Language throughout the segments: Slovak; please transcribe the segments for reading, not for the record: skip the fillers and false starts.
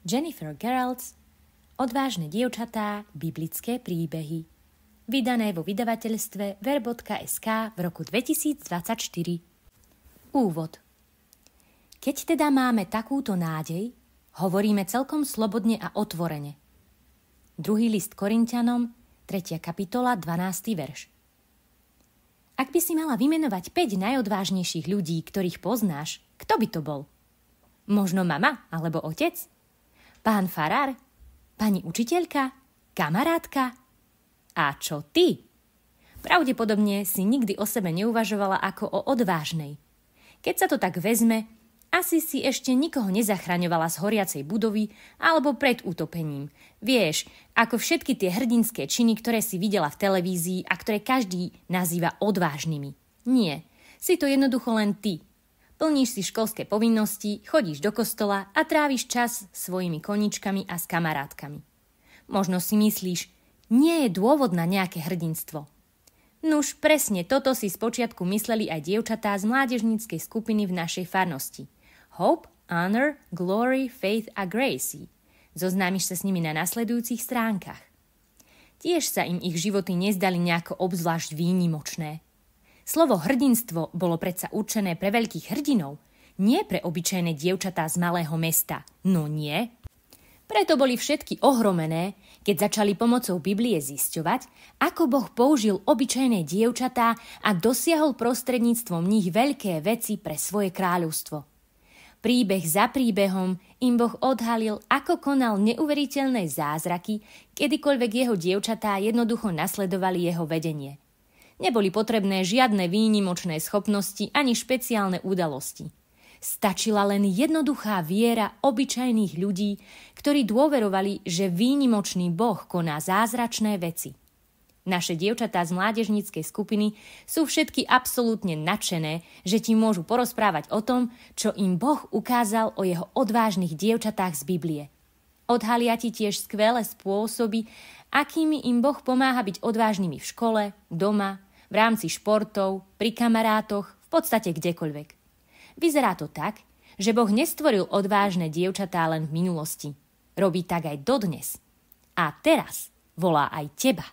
Jennifer Geralds, Odvážne dievčatá, biblické príbehy. Vydané vo vydavateľstve ver.sk v roku 2024. Úvod. Keď teda máme takúto nádej, hovoríme celkom slobodne a otvorene. 2. list Korinťanom, 3. kapitola, 12. verš. Ak by si mala vymenovať 5 najodvážnejších ľudí, ktorých poznáš, kto by to bol? Možno mama alebo otec? Pán farár? Pani učiteľka? Kamarátka? A čo ty? Pravdepodobne si nikdy o sebe neuvažovala ako o odvážnej. Keď sa to tak vezme, asi si ešte nikoho nezachraňovala z horiacej budovy alebo pred utopením. Vieš, ako všetky tie hrdinské činy, ktoré si videla v televízii a ktoré každý nazýva odvážnymi. Nie, si to jednoducho len ty. Plníš si školské povinnosti, chodíš do kostola a tráviš čas svojimi koničkami a s kamarátkami. Možno si myslíš, nie je dôvod na nejaké hrdinstvo. Nuž, presne toto si spočiatku mysleli aj dievčatá z mládežníckej skupiny v našej farnosti. Hope, Honor, Glory, Faith a Gracie. Zoznámiš sa s nimi na nasledujúcich stránkach. Tiež sa im ich životy nezdali nejako obzvlášť výnimočné. Slovo hrdinstvo bolo predsa určené pre veľkých hrdinov, nie pre obyčajné dievčatá z malého mesta. No nie. Preto boli všetky ohromené, keď začali pomocou Biblie zisťovať, ako Boh použil obyčajné dievčatá a dosiahol prostredníctvom nich veľké veci pre svoje kráľovstvo. Príbeh za príbehom im Boh odhalil, ako konal neuveriteľné zázraky, kedykoľvek jeho dievčatá jednoducho nasledovali jeho vedenie. Neboli potrebné žiadne výnimočné schopnosti ani špeciálne udalosti. Stačila len jednoduchá viera obyčajných ľudí, ktorí dôverovali, že výnimočný Boh koná zázračné veci. Naše dievčatá z mládežníckej skupiny sú všetky absolútne nadšené, že ti môžu porozprávať o tom, čo im Boh ukázal o jeho odvážnych dievčatách z Biblie. Odhalia ti tiež skvelé spôsoby, akými im Boh pomáha byť odvážnymi v škole, doma, v rámci športov, pri kamarátoch, v podstate kdekoľvek. Vyzerá to tak, že Boh nestvoril odvážne dievčatá len v minulosti. Robí tak aj dodnes. A teraz volá aj teba.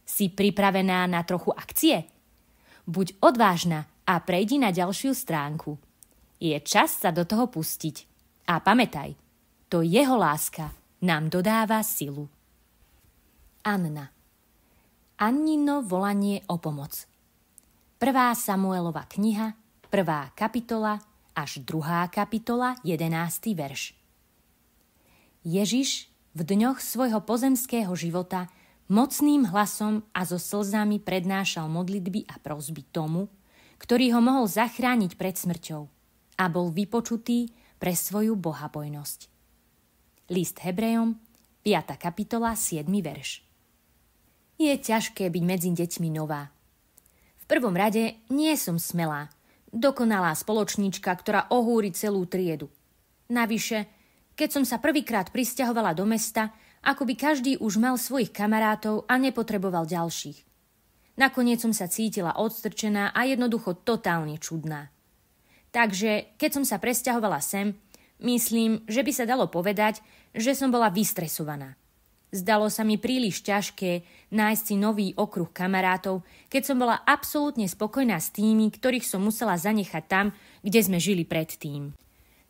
Si pripravená na trochu akcie? Buď odvážna a prejdi na ďalšiu stránku. Je čas sa do toho pustiť. A pamätaj, to jeho láska nám dodáva silu. Anna. Annino volanie o pomoc. 1. Samuelova kniha, 1. kapitola až 2. kapitola, 11. verš. Ježiš v dňoch svojho pozemského života mocným hlasom a so slzami prednášal modlitby a prosby tomu, ktorý ho mohol zachrániť pred smrťou a bol vypočutý pre svoju bohabojnosť. List Hebrejom, 5. kapitola, 7. verš. Je ťažké byť medzi deťmi nová. V prvom rade nie som smelá, dokonalá spoločníčka, ktorá ohúri celú triedu. Navyše, keď som sa prvýkrát prisťahovala do mesta, akoby každý už mal svojich kamarátov a nepotreboval ďalších. Nakoniec som sa cítila odstrčená a jednoducho totálne čudná. Takže, keď som sa presťahovala sem, myslím, že by sa dalo povedať, že som bola vystresovaná. Zdalo sa mi príliš ťažké nájsť si nový okruh kamarátov, keď som bola absolútne spokojná s tými, ktorých som musela zanechať tam, kde sme žili predtým.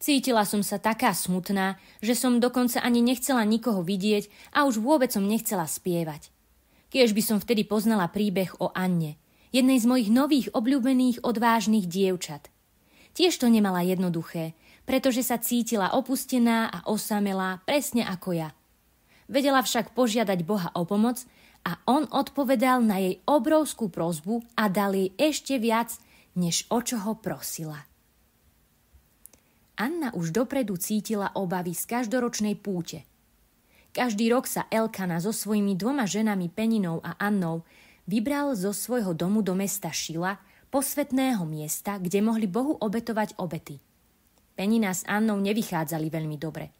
Cítila som sa taká smutná, že som dokonca ani nechcela nikoho vidieť a už vôbec som nechcela spievať. Kiež by som vtedy poznala príbeh o Anne, jednej z mojich nových obľúbených odvážnych dievčat. Tiež to nemala jednoduché, pretože sa cítila opustená a osamelá presne ako ja. Vedela však požiadať Boha o pomoc a on odpovedal na jej obrovskú prosbu a dal jej ešte viac, než o čo ho prosila. Anna už dopredu cítila obavy z každoročnej púte. Každý rok sa Elkana so svojimi 2 ženami Peninou a Annou vybral zo svojho domu do mesta Šila, posvätného miesta, kde mohli Bohu obetovať obety. Penina s Annou nevychádzali veľmi dobre.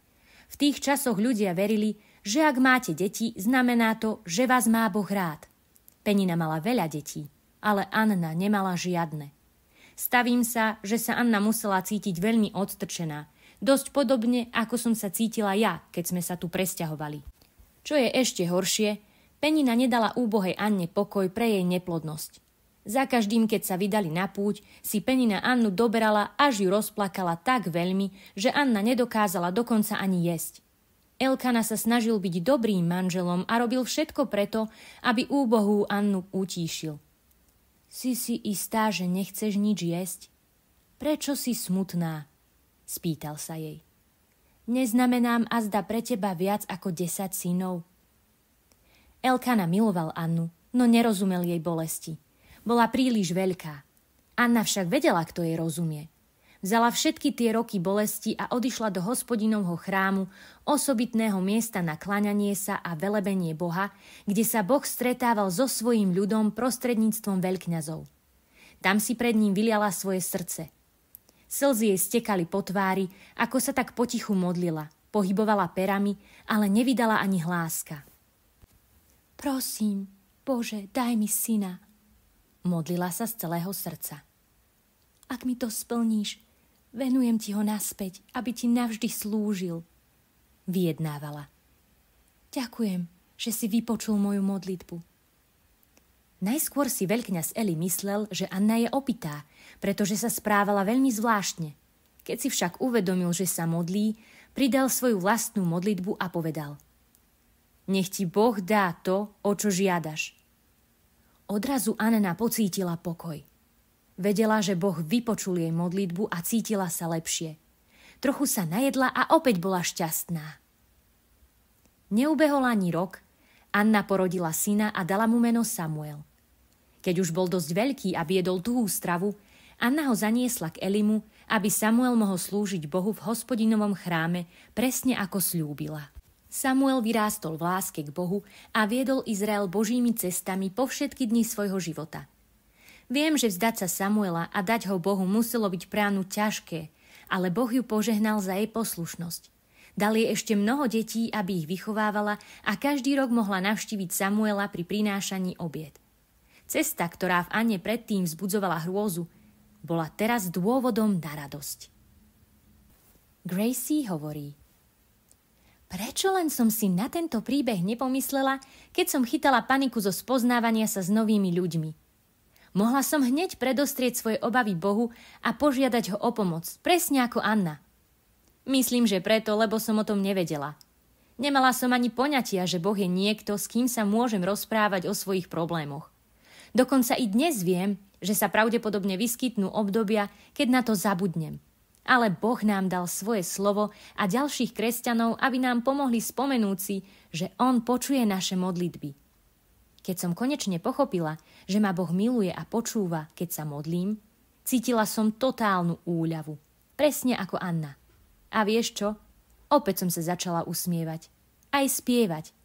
V tých časoch ľudia verili, že ak máte deti, znamená to, že vás má Boh rád. Penina mala veľa detí, ale Anna nemala žiadne. Stavím sa, že sa Anna musela cítiť veľmi odstrčená, Dosť podobne, ako som sa cítila ja, keď sme sa tu presťahovali. Čo je ešte horšie, Penina nedala úbohej Anne pokoj pre jej neplodnosť. Za každým, keď sa vydali na púť, si Penina Annu doberala, až ju rozplakala tak veľmi, že Anna nedokázala dokonca ani jesť. Elkana sa snažil byť dobrým manželom a robil všetko preto, aby úbohú Annu utíšil. Si istá, že nechceš nič jesť? Prečo si smutná? Spýtal sa jej. Neznamenám azda pre teba viac ako 10 synov. Elkana miloval Annu, no nerozumel jej bolesti. Bola príliš veľká. Anna však vedela, kto jej rozumie. Vzala všetky tie roky bolesti a odišla do Hospodinovho chrámu, osobitného miesta na kláňanie sa a velebenie Boha, kde sa Boh stretával so svojím ľudom prostredníctvom veľkňazov. Tam si pred ním vyliala svoje srdce. Slzy jej stekali po tvári, ako sa tak potichu modlila, pohybovala perami, ale nevydala ani hláska. Prosím, Bože, daj mi syna. Modlila sa z celého srdca. Ak mi to splníš, venujem ti ho naspäť, aby ti navždy slúžil. Vyjednávala. Ďakujem, že si vypočul moju modlitbu. Najskôr si veľkňaz Eli myslel, že Anna je opitá, pretože sa správala veľmi zvláštne. Keď si však uvedomil, že sa modlí, pridal svoju vlastnú modlitbu a povedal: Nech ti Boh dá to, o čo žiadaš. Odrazu Anna pocítila pokoj. Vedela, že Boh vypočul jej modlitbu a cítila sa lepšie. Trochu sa najedla a opäť bola šťastná. Neubehol ani rok, Anna porodila syna a dala mu meno Samuel. Keď už bol dosť veľký a viedol tuhú stravu, Anna ho zaniesla k Elimu, aby Samuel mohol slúžiť Bohu v Hospodinovom chráme, presne ako sľúbila. Samuel vyrástol v láske k Bohu a viedol Izrael Božími cestami po všetky dni svojho života. Viem, že vzdať sa Samuela a dať ho Bohu muselo byť pre Annu ťažké, ale Boh ju požehnal za jej poslušnosť. Dal jej ešte mnoho detí, aby ich vychovávala a každý rok mohla navštíviť Samuela pri prinášaní obied. Cesta, ktorá v Anne predtým vzbudzovala hrôzu, bola teraz dôvodom na radosť. Gracie hovorí: Prečo len som si na tento príbeh nepomyslela, keď som chytala paniku zo spoznávania sa s novými ľuďmi? Mohla som hneď predostrieť svoje obavy Bohu a požiadať ho o pomoc, presne ako Anna. Myslím, že preto, lebo som o tom nevedela. Nemala som ani poňatia, že Boh je niekto, s kým sa môžem rozprávať o svojich problémoch. Dokonca i dnes viem, že sa pravdepodobne vyskytnú obdobia, keď na to zabudnem. Ale Boh nám dal svoje slovo a ďalších kresťanov, aby nám pomohli spomenúť si, že On počuje naše modlitby. Keď som konečne pochopila, že ma Boh miluje a počúva, keď sa modlím, cítila som totálnu úľavu. Presne ako Anna. A vieš čo? Opäť som sa začala usmievať. Aj spievať.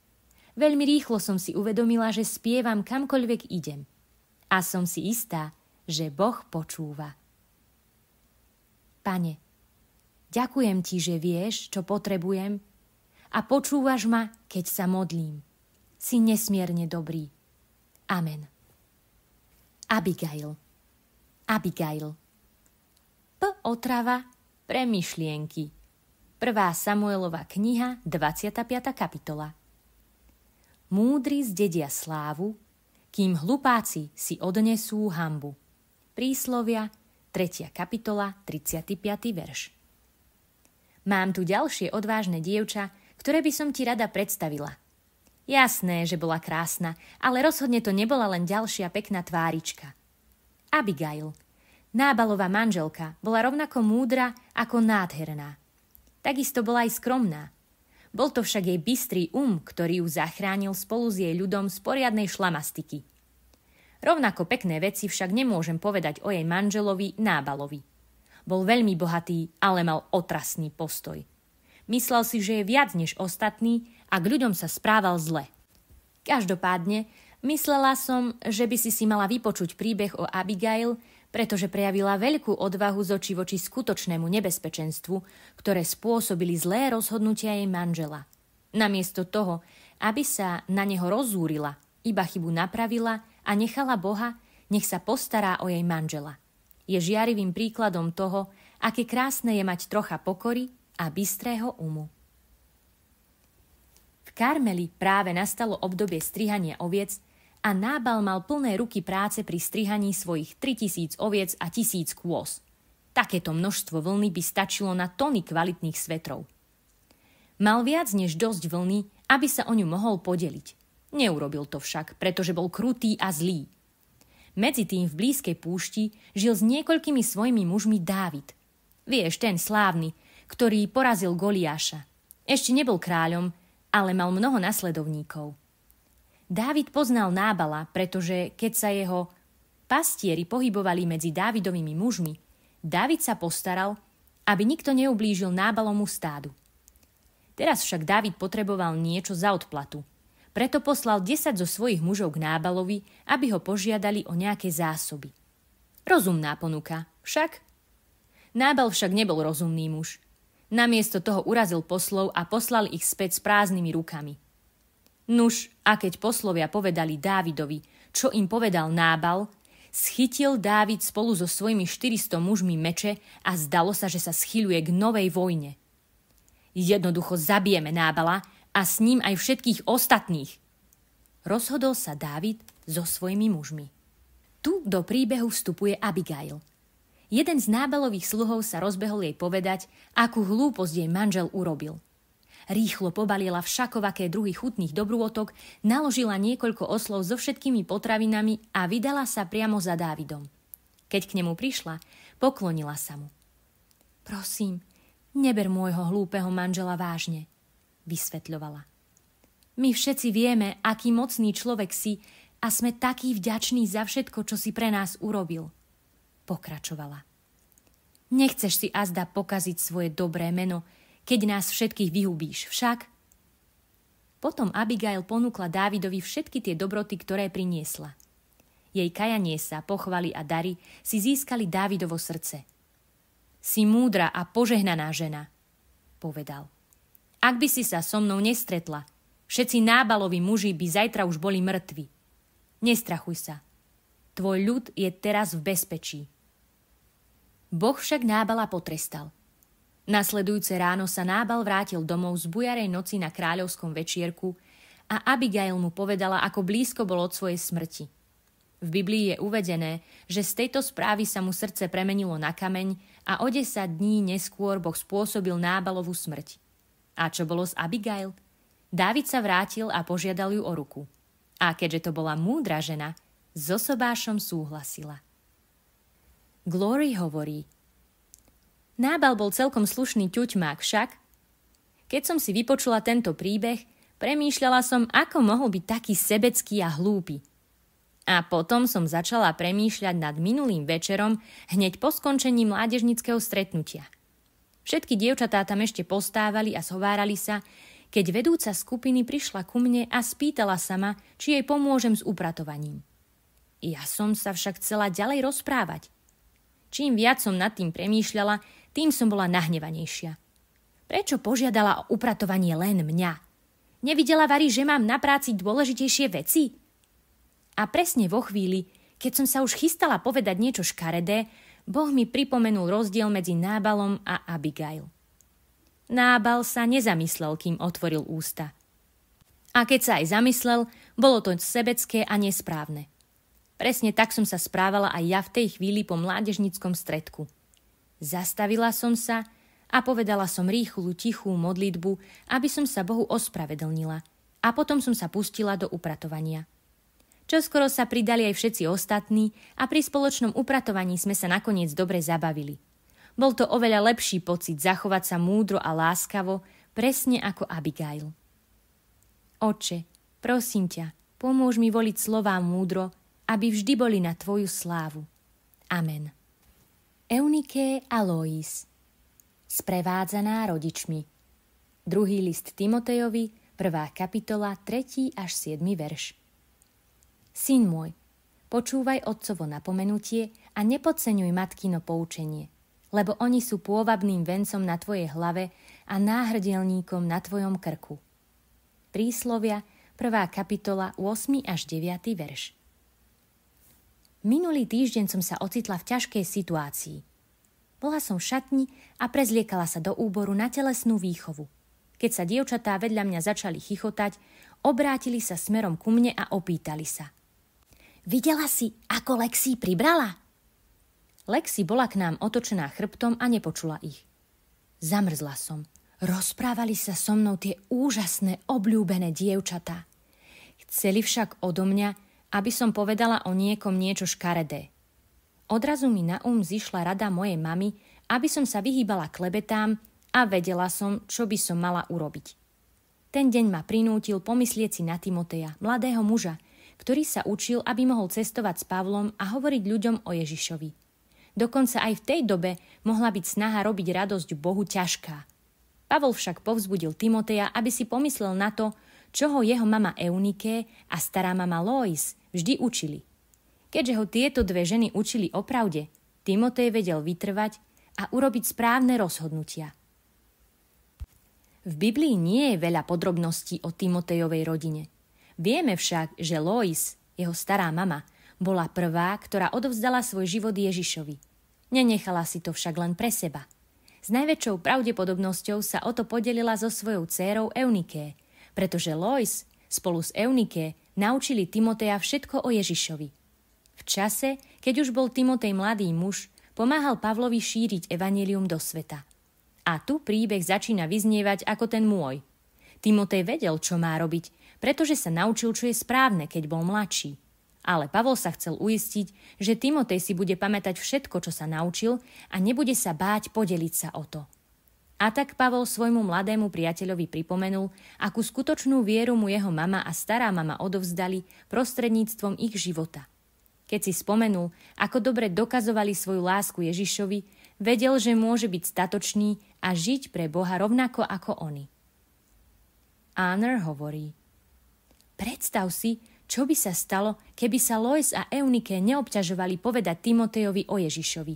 Veľmi rýchlo som si uvedomila, že spievam kamkoľvek idem. A som si istá, že Boh počúva. Pane, ďakujem ti, že vieš, čo potrebujem a počúvaš ma, keď sa modlím. Si nesmierne dobrý. Amen. Abigail. Otrava pre myšlienky. 1. Samuelova kniha, 25. kapitola. Múdri zdedia slávu, kým hlupáci si odnesú hanbu. Príslovia, 3. kapitola, 35. verš. Mám tu ďalšie odvážne dievča, ktoré by som ti rada predstavila. Jasné, že bola krásna, ale rozhodne to nebola len ďalšia pekná tvárička. Abigail, Nábalová manželka, bola rovnako múdra ako nádherná. Takisto bola aj skromná. Bol to však jej bystrý ktorý ju zachránil spolu s jej ľudom z poriadnej šlamastiky. Rovnako pekné veci však nemôžem povedať o jej manželovi Nábalovi. Bol veľmi bohatý, ale mal otrasný postoj. Myslel si, že je viac než ostatní a k ľuďom sa správal zle. Každopádne, myslela som, že by si mala vypočuť príbeh o Abigail, pretože prejavila veľkú odvahu z očí voči skutočnému nebezpečenstvu, ktoré spôsobili zlé rozhodnutia jej manžela. Namiesto toho, aby sa na neho rozúrila, iba chybu napravila a nechala Boha, nech sa postará o jej manžela. Je žiarivým príkladom toho, aké krásne je mať trocha pokory a bystrého umu. V Karmeli práve nastalo obdobie strihania oviec a Nábal mal plné ruky práce pri strihaní svojich 3000 oviec a 1000 kôz. Takéto množstvo vlny by stačilo na tony kvalitných svetrov. Mal viac než dosť vlny, aby sa o ňu mohol podeliť. Neurobil to však, pretože bol krutý a zlý. Medzi tým v blízkej púšti žil s niekoľkými svojimi mužmi Dávid. Vieš, ten slávny, ktorý porazil Goliáša. Ešte nebol kráľom, ale mal mnoho nasledovníkov. Dávid poznal Nábala, pretože keď sa jeho pastieri pohybovali medzi Dávidovými mužmi, Dávid sa postaral, aby nikto neublížil Nábalomu stádu. Teraz však Dávid potreboval niečo za odplatu. Preto poslal 10 zo svojich mužov k Nábalovi, aby ho požiadali o nejaké zásoby. Rozumná ponuka, však? Nábal však nebol rozumný muž. Namiesto toho urazil poslov a poslal ich späť s prázdnymi rukami. Nuž, a keď poslovia povedali Dávidovi, čo im povedal Nábal, schytil Dávid spolu so svojimi 400 mužmi meče a zdalo sa, že sa schyľuje k novej vojne. Jednoducho zabijeme Nábala a s ním aj všetkých ostatných. Rozhodol sa Dávid so svojimi mužmi. Tu do príbehu vstupuje Abigail. Jeden z Nábalových sluhov sa rozbehol jej povedať, akú hlúposť jej manžel urobil. Rýchlo pobalila všakovaké druhy chutných dobrôtok, naložila niekoľko oslov so všetkými potravinami a vydala sa priamo za Dávidom. Keď k nemu prišla, poklonila sa mu. Prosím, neber môjho hlúpeho manžela vážne, vysvetľovala. My všetci vieme, aký mocný človek si a sme takí vďační za všetko, čo si pre nás urobil, pokračovala. Nechceš si azda pokaziť svoje dobré meno, keď nás všetkých vyhubíš, však? Potom Abigail ponúkla Dávidovi všetky tie dobroty, ktoré priniesla. Jej kajanie sa, pochvaly a dary si získali Dávidovo srdce. Si múdra a požehnaná žena, povedal. Ak by si sa so mnou nestretla, všetci Nábalovi muži by zajtra už boli mŕtvi. Nestrachuj sa. Tvoj ľud je teraz v bezpečí. Boh však Nábala potrestal. Nasledujúce ráno sa Nábal vrátil domov z bujarej noci na kráľovskom večierku a Abigail mu povedala, ako blízko bol od svojej smrti. V Biblii je uvedené, že z tejto správy sa mu srdce premenilo na kameň a o 10 dní neskôr Boh spôsobil Nábalovú smrť. A čo bolo s Abigail? Dávid sa vrátil a požiadal ju o ruku. A keďže to bola múdra žena, so sobášom súhlasila. Glory hovorí: Nábal bol celkom slušný ťuťmák však. Keď som si vypočula tento príbeh, premýšľala som, ako mohol byť taký sebecký a hlúpy. A potom som začala premýšľať nad minulým večerom hneď po skončení mládežníckeho stretnutia. Všetky dievčatá tam ešte postávali a zhovárali sa, keď vedúca skupiny prišla ku mne a spýtala sa ma, či jej pomôžem s upratovaním. Ja som sa však chcela ďalej rozprávať. Čím viac som nad tým premýšľala, tým som bola nahnevanejšia. Prečo požiadala o upratovanie len mňa? Nevidela Vari, že mám na práci dôležitejšie veci? A presne vo chvíli, keď som sa už chystala povedať niečo škaredé, Boh mi pripomenul rozdiel medzi Nábalom a Abigail. Nábal sa nezamyslel, kým otvoril ústa. A keď sa aj zamyslel, bolo to sebecké a nesprávne. Presne tak som sa správala aj ja v tej chvíli po mládežníckom stretku. Zastavila som sa a povedala som rýchlu, tichú modlitbu, aby som sa Bohu ospravedlnila, a potom som sa pustila do upratovania. Čoskoro sa pridali aj všetci ostatní a pri spoločnom upratovaní sme sa nakoniec dobre zabavili. Bol to oveľa lepší pocit zachovať sa múdro a láskavo, presne ako Abigail. Otče, prosím ťa, pomôž mi voliť slová múdro, aby vždy boli na tvoju slávu. Amen. Eunike a Lois, sprevádzaná rodičmi. 2. list Timotejovi, 1. kapitola, 3. až 7. verš. Syn môj, počúvaj otcovo napomenutie a nepodceňuj matkino poučenie, lebo oni sú pôvabným vencom na tvojej hlave a náhrdelníkom na tvojom krku. Príslovia, 1. kapitola, 8. až 9. verš. Minulý týždeň som sa ocitla v ťažkej situácii. Bola som v šatni a prezliekala sa do úboru na telesnú výchovu. Keď sa dievčatá vedľa mňa začali chichotať, obrátili sa smerom ku mne a opýtali sa. Videla si, ako Lexi pribrala? Lexi bola k nám otočená chrbtom a nepočula ich. Zamrzla som. Rozprávali sa so mnou tie úžasné, obľúbené dievčatá. Chceli však odo mňa, aby som povedala o niekom niečo škaredé. Odrazu mi na zišla rada mojej mamy, aby som sa vyhýbala klebetám a vedela som, čo by som mala urobiť. Ten deň ma prinútil pomyslieť si na Timoteja, mladého muža, ktorý sa učil, aby mohol cestovať s Pavlom a hovoriť ľuďom o Ježišovi. Dokonca aj v tej dobe mohla byť snaha robiť radosť Bohu ťažká. Pavol však povzbudil Timoteja, aby si pomyslel na to, čo ho jeho mama Eunike a stará mama Lois vždy učili. Keďže ho tieto dve ženy učili o pravde, Timotej vedel vytrvať a urobiť správne rozhodnutia. V Biblii nie je veľa podrobností o Timotejovej rodine. Vieme však, že Lois, jeho stará mama, bola prvá, ktorá odovzdala svoj život Ježišovi. Nenechala si to však len pre seba. S najväčšou pravdepodobnosťou sa o to podelila so svojou dcérou Euniké, pretože Lois spolu s Euniké naučili Timoteja všetko o Ježišovi. V čase, keď už bol Timotej mladý muž, pomáhal Pavlovi šíriť evanjelium do sveta. A tu príbeh začína vyznievať ako ten môj. Timotej vedel, čo má robiť, pretože sa naučil, čo je správne, keď bol mladší. Ale Pavol sa chcel uistiť, že Timotej si bude pamätať všetko, čo sa naučil a nebude sa báť podeliť sa o to. A tak Pavol svojmu mladému priateľovi pripomenul, akú skutočnú vieru mu jeho mama a stará mama odovzdali prostredníctvom ich života. Keď si spomenul, ako dobre dokazovali svoju lásku Ježišovi, vedel, že môže byť statočný a žiť pre Boha rovnako ako oni. Anner hovorí: Predstav si, čo by sa stalo, keby sa Lois a Eunike neobťažovali povedať Timotejovi o Ježišovi.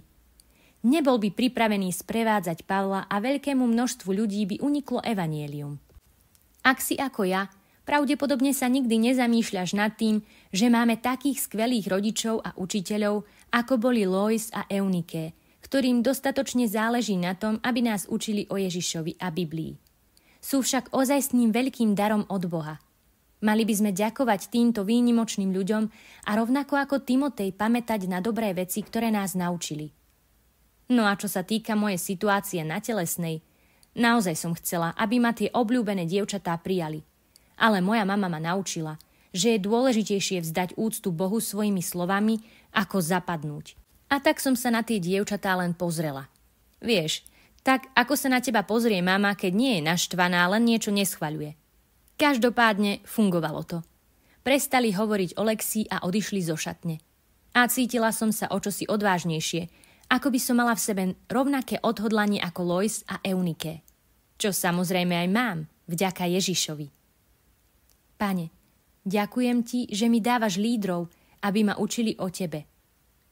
Nebol by pripravený sprevádzať Pavla a veľkému množstvu ľudí by uniklo evanjelium. Ak si ako ja, pravdepodobne sa nikdy nezamýšľaš nad tým, že máme takých skvelých rodičov a učiteľov, ako boli Lois a Eunike, ktorým dostatočne záleží na tom, aby nás učili o Ježišovi a Biblii. Sú však ozajstným veľkým darom od Boha. Mali by sme ďakovať týmto výnimočným ľuďom a rovnako ako Timotej pamätať na dobré veci, ktoré nás naučili. No a čo sa týka mojej situácie na telesnej, naozaj som chcela, aby ma tie obľúbené dievčatá prijali. Ale moja mama ma naučila, že je dôležitejšie vzdať úctu Bohu svojimi slovami, ako zapadnúť. A tak som sa na tie dievčatá len pozrela. Vieš, tak ako sa na teba pozrie mama, keď nie je naštvaná, len niečo neschvaľuje. Každopádne fungovalo to. Prestali hovoriť o Lexi a odišli zo šatne. A cítila som sa o čosi odvážnejšie, ako by som mala v sebe rovnaké odhodlanie ako Lois a Eunike. Čo samozrejme aj mám, vďaka Ježišovi. Pane, ďakujem ti, že mi dávaš lídrov, aby ma učili o tebe.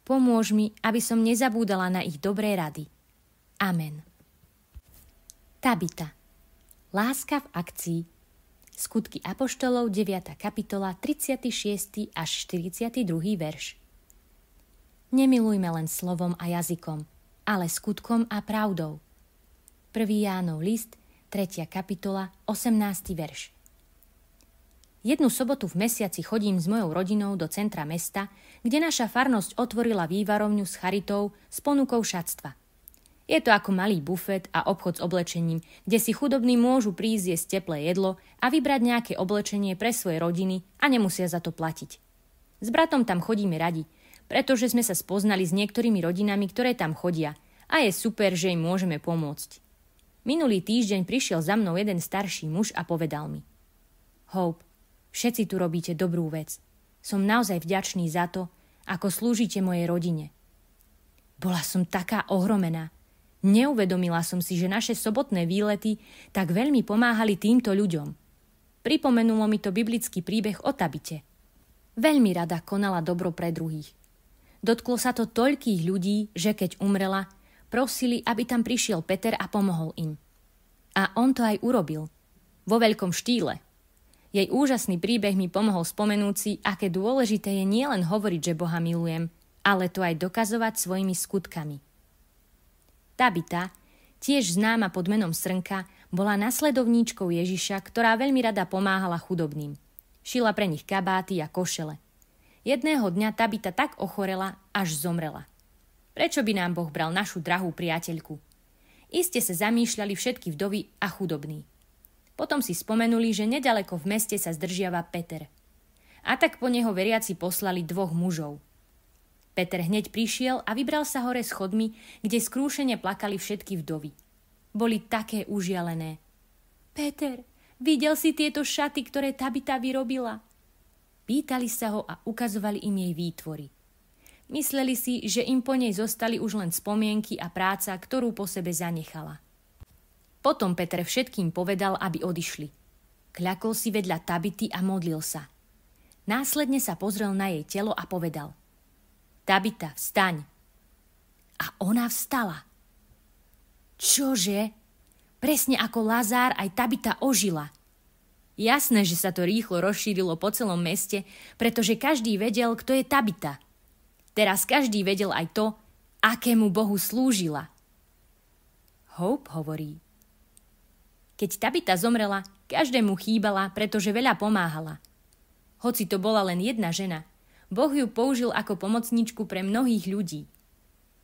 Pomôž mi, aby som nezabúdala na ich dobré rady. Amen. Tabita. Láska v akcii. Skutky apoštolov, 9. kapitola, 36. až 42. verš. Nemilujme len slovom a jazykom, ale skutkom a pravdou. 1. Jánov list, 3. kapitola, 18. verš. Jednu sobotu v mesiaci chodím s mojou rodinou do centra mesta, kde naša farnosť otvorila vývarovňu s charitou s ponukou šatstva. Je to ako malý bufet a obchod s oblečením, kde si chudobní môžu prísť jesť teplé jedlo a vybrať nejaké oblečenie pre svoje rodiny a nemusia za to platiť. S bratom tam chodíme radi, pretože sme sa spoznali s niektorými rodinami, ktoré tam chodia a je super, že im môžeme pomôcť. Minulý týždeň prišiel za mnou jeden starší muž a povedal mi: Hope, všetci tu robíte dobrú vec. Som naozaj vďačný za to, ako slúžite mojej rodine. Bola som taká ohromená. Neuvedomila som si, že naše sobotné výlety tak veľmi pomáhali týmto ľuďom. Pripomenulo mi to biblický príbeh o Tabite. Veľmi rada konala dobro pre druhých. Dotklo sa to toľkých ľudí, že keď umrela, prosili, aby tam prišiel Peter a pomohol im. A on to aj urobil. Vo veľkom štýle. Jej úžasný príbeh mi pomohol spomenúť si, aké dôležité je nielen hovoriť, že Boha milujem, ale to aj dokazovať svojimi skutkami. Tabita, tiež známa pod menom Srnka, bola nasledovníčkou Ježiša, ktorá veľmi rada pomáhala chudobným. Šila pre nich kabáty a košele. Jedného dňa Tabita tak ochorela, až zomrela. Prečo by nám Boh bral našu drahú priateľku? Iste sa zamýšľali všetky vdovy a chudobní. Potom si spomenuli, že nedaleko v meste sa zdržiava Peter. A tak po neho veriaci poslali 2 mužov. Peter hneď prišiel a vybral sa hore schodmi, kde skrúšene plakali všetky vdovy. Boli také užialené. Peter, videl si tieto šaty, ktoré Tabita vyrobila? Pýtali sa ho a ukazovali im jej výtvory. Mysleli si, že im po nej zostali už len spomienky a práca, ktorú po sebe zanechala. Potom Peter všetkým povedal, aby odišli. Kľakol si vedľa Tabity a modlil sa. Následne sa pozrel na jej telo a povedal: Tabita, vstaň. A ona vstala. Čože? Presne ako Lazár, aj Tabita ožila. Jasné, že sa to rýchlo rozšírilo po celom meste, pretože každý vedel, kto je Tabita. Teraz každý vedel aj to, akému Bohu slúžila. Hope hovorí: keď Tabita zomrela, každému chýbala, pretože veľa pomáhala. Hoci to bola len jedna žena, Boh ju použil ako pomocničku pre mnohých ľudí.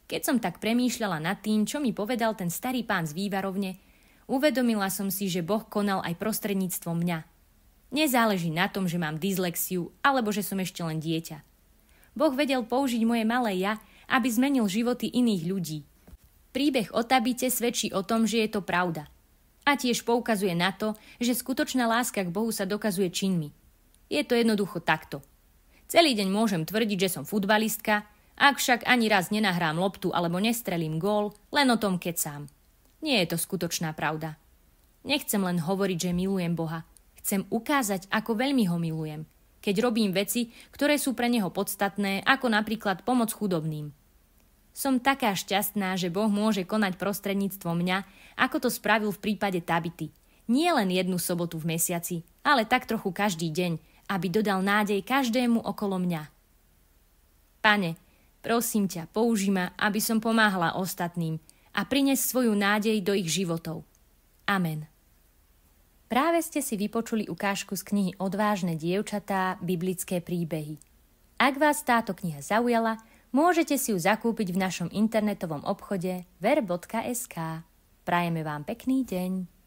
Keď som tak premýšľala nad tým, čo mi povedal ten starý pán z vývarovne, uvedomila som si, že Boh konal aj prostredníctvom mňa. Nezáleží na tom, že mám dyslexiu alebo že som ešte len dieťa. Boh vedel použiť moje malé ja, aby zmenil životy iných ľudí. Príbeh o Tabite svedčí o tom, že je to pravda. A tiež poukazuje na to, že skutočná láska k Bohu sa dokazuje činmi. Je to jednoducho takto. Celý deň môžem tvrdiť, že som futbalistka, ak však ani raz nenahrám loptu alebo nestrelím gól, len o tom kecám. Nie je to skutočná pravda. Nechcem len hovoriť, že milujem Boha. Chcem ukázať, ako veľmi ho milujem, keď robím veci, ktoré sú pre neho podstatné, ako napríklad pomoc chudobným. Som taká šťastná, že Boh môže konať prostredníctvom mňa, ako to spravil v prípade Tabity. Nie len jednu sobotu v mesiaci, ale tak trochu každý deň, aby dodal nádej každému okolo mňa. Pane, prosím ťa, použij ma, aby som pomáhala ostatným a prines svoju nádej do ich životov. Amen. Práve ste si vypočuli ukážku z knihy Odvážne dievčatá, biblické príbehy. Ak vás táto kniha zaujala, môžete si ju zakúpiť v našom internetovom obchode ver.sk. Prajeme vám pekný deň.